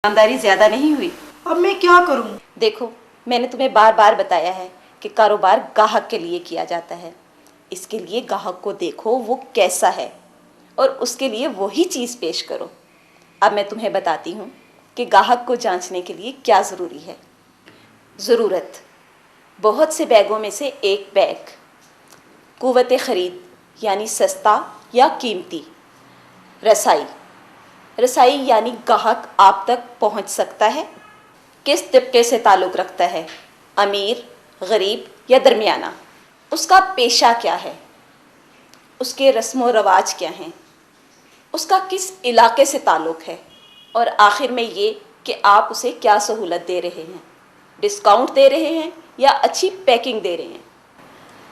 ईमानदारी ज्यादा नहीं हुई? अब मैं क्या करूं? देखो, मैंने तुम्हें बार बार बताया है कि कारोबार ग्राहक के लिए किया जाता है। इसके लिए ग्राहक को देखो वो कैसा है और उसके लिए वही चीज़ पेश करो। अब मैं तुम्हें बताती हूँ कि ग्राहक को जांचने के लिए क्या ज़रूरी है। ज़रूरत: बहुत से बैगों में से एक बैग। क़ुव्वत ख़रीद यानी सस्ता या कीमती। रसाई यानी ग्राहक आप तक पहुंच सकता है। किस तबके से ताल्लुक़ रखता है, अमीर, गरीब या दरमियाना। उसका पेशा क्या है, उसके रस्म व रवाज क्या हैं, उसका किस इलाके से ताल्लुक़ है, और आखिर में ये कि आप उसे क्या सहूलत दे रहे हैं, डिस्काउंट दे रहे हैं या अच्छी पैकिंग दे रहे हैं।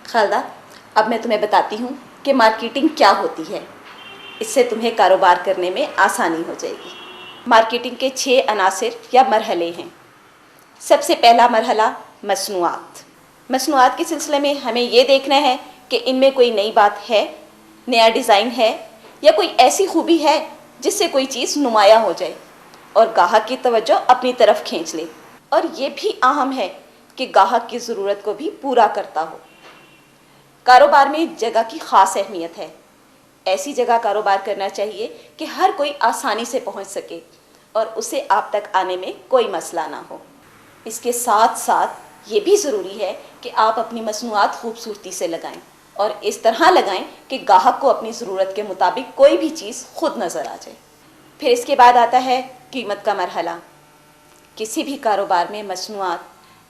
खालदा, अब मैं तुम्हें बताती हूँ कि मार्केटिंग क्या होती है। इससे तुम्हें कारोबार करने में आसानी हो जाएगी। मार्केटिंग के 6 अनासिर या मरहले हैं। सबसे पहला मरहला मसनूआत। मसनूआत के सिलसिले में हमें ये देखना है कि इनमें कोई नई बात है, नया डिज़ाइन है या कोई ऐसी खूबी है जिससे कोई चीज़ नुमाया हो जाए और ग्राहक की तवज्जो अपनी तरफ खींच ले, और ये भी अहम है कि ग्राहक की ज़रूरत को भी पूरा करता हो। कारोबार में जगह की ख़ास अहमियत है। ऐसी जगह कारोबार करना चाहिए कि हर कोई आसानी से पहुंच सके और उसे आप तक आने में कोई मसला ना हो। इसके साथ साथ ये भी ज़रूरी है कि आप अपनी मसनूआत खूबसूरती से लगाएं और इस तरह लगाएं कि ग्राहक को अपनी ज़रूरत के मुताबिक कोई भी चीज़ खुद नज़र आ जाए। फिर इसके बाद आता है कीमत का मरहला। किसी भी कारोबार में मसनूआत,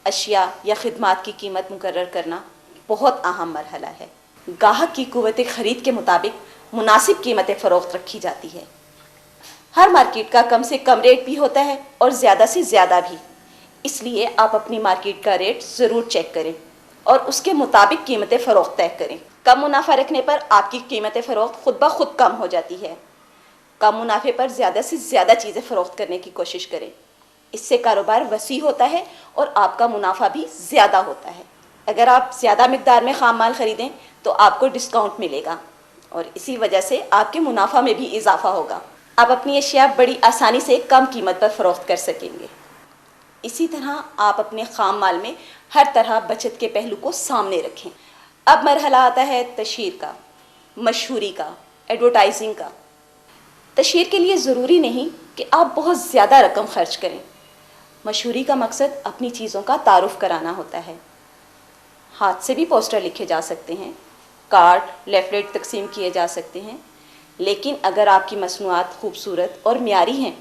अशिया या खिदमात की कीमत मुकर्रर करना बहुत अहम मरहला है। ग्राहक की क़ुव्वत ख़रीद के मुताबिक मुनासिब कीमतें फ़रोख्त रखी जाती है। हर मार्केट का कम से कम रेट भी होता है और ज़्यादा से ज़्यादा भी। इसलिए आप अपनी मार्केट का रेट ज़रूर चेक करें और उसके मुताबिक कीमतें फ़रोख्त तय करें। कम मुनाफा रखने पर आपकी कीमतें फ़रोख्त खुद ब खुद कम हो जाती है। कम मुनाफे पर ज़्यादा से ज़्यादा चीज़ें फ़रोख्त करने की कोशिश करें। इससे कारोबार वसी होता है और आपका मुनाफा भी ज़्यादा होता है। अगर आप ज़्यादा मिकदार में ख़ाम माल ख़रीदें तो आपको डिस्काउंट मिलेगा और इसी वजह से आपके मुनाफा में भी इजाफा होगा। आप अपनी अशिया बड़ी आसानी से कम कीमत पर फ़रोख्त कर सकेंगे। इसी तरह आप अपने ख़ाम माल में हर तरह बचत के पहलू को सामने रखें। अब मरहला आता है तशहीर का, मशहूरी का, एडवर्टाइजिंग का। तशहीर के लिए ज़रूरी नहीं कि आप बहुत ज़्यादा रकम खर्च करें। मशहूरी का मकसद अपनी चीज़ों का तारुफ कराना होता है। हाथ से भी पोस्टर लिखे जा सकते हैं, कार्ड, लेफलेट तकसीम किए जा सकते हैं, लेकिन अगर आपकी मसनूआत खूबसूरत और म्यारी हैं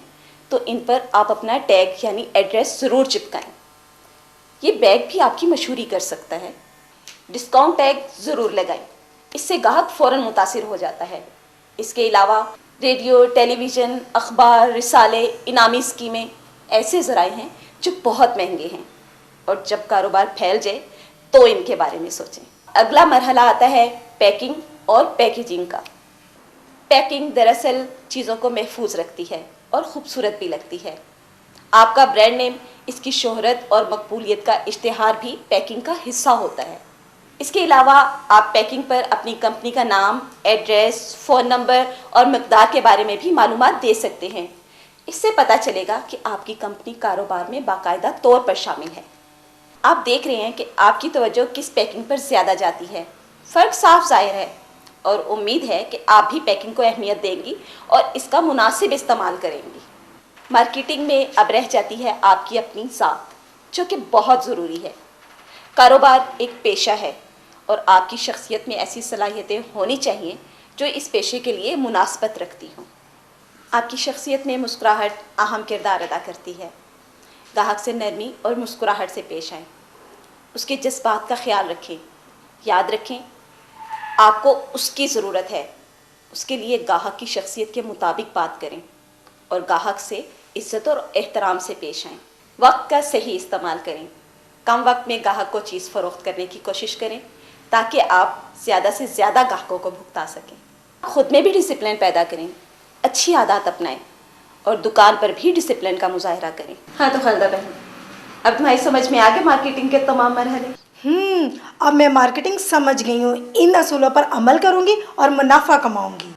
तो इन पर आप अपना टैग यानी एड्रेस ज़रूर चिपकाएं। ये बैग भी आपकी मशहूरी कर सकता है। डिस्काउंट टैग ज़रूर लगाएं, इससे ग्राहक फ़ौरन मुतासिर हो जाता है। इसके अलावा रेडियो, टेलीविज़न, अखबार, रिसाले, इनामी स्कीमें ऐसे ज़राए हैं जो बहुत महंगे हैं, और जब कारोबार फैल जाए तो इनके बारे में सोचें। अगला मरहला आता है पैकिंग और पैकेजिंग का। पैकिंग दरअसल चीज़ों को महफूज रखती है और ख़ूबसूरत भी लगती है। आपका ब्रांड नेम, इसकी शोहरत और मकबूलियत का इश्तिहार भी पैकिंग का हिस्सा होता है। इसके अलावा आप पैकिंग पर अपनी कंपनी का नाम, एड्रेस, फ़ोन नंबर और मकदार के बारे में भी मालूमात दे सकते हैं। इससे पता चलेगा कि आपकी कंपनी कारोबार में बाकायदा तौर पर शामिल है। आप देख रहे हैं कि आपकी तवज्जो किस पैकिंग पर ज़्यादा जाती है। फ़र्क साफ ज़ाहिर है और उम्मीद है कि आप भी पैकिंग को अहमियत देंगी और इसका मुनासिब इस्तेमाल करेंगी। मार्केटिंग में अब रह जाती है आपकी अपनी ज़ात, जो कि बहुत ज़रूरी है। कारोबार एक पेशा है और आपकी शख्सियत में ऐसी सलाहियतें होनी चाहिए जो इस पेशे के लिए मुनासबत रखती हों। आपकी शख्सियत में मुस्कुराहट अहम किरदार अदा करती है। ग्राहक से नरमी और मुस्कुराहट से पेश आएँ, उसके जज्बात का ख्याल रखें। याद रखें, आपको उसकी ज़रूरत है, उसके लिए ग्राहक की शख्सियत के मुताबिक बात करें और ग्राहक से इज़्ज़त और एहतराम से पेश आएँ। वक्त का सही इस्तेमाल करें। कम वक्त में ग्राहक को चीज़ फ़रोख्त करने की कोशिश करें ताकि आप ज़्यादा से ज़्यादा ग्राहकों को भुगता सकें। ख़ुद में भी डिसिप्लिन पैदा करें, अच्छी आदत अपनाएं और दुकान पर भी डिसिप्लिन का मुजाहरा करें। हाँ तो खालदा बहन, अब तुम्हारी समझ में आ गए मार्केटिंग के तमाम मरहले? अब मैं मार्केटिंग समझ गई हूँ। इन असूलों पर अमल करूँगी और मुनाफा कमाऊँगी।